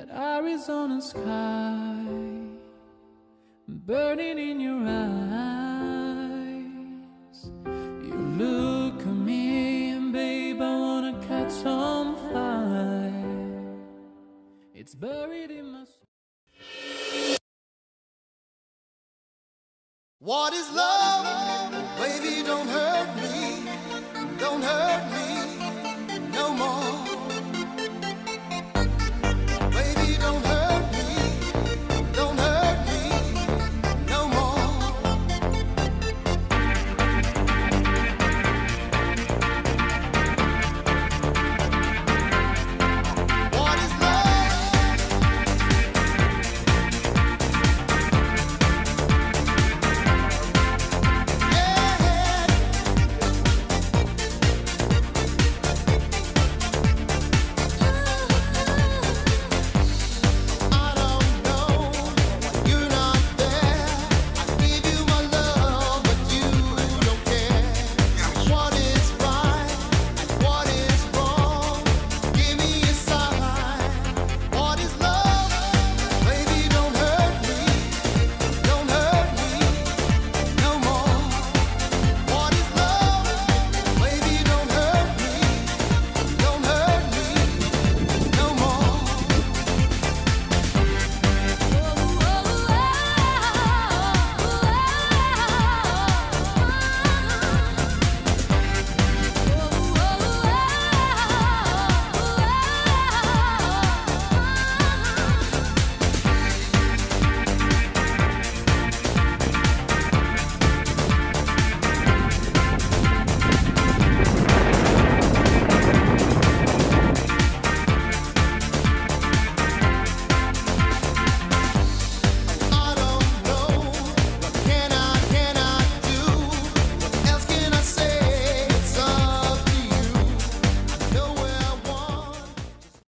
that Arizona sky burning in your eyes. You look at me and babe, I wanna catch on fire. It's buried in my soul. What is love? Baby, don't hurt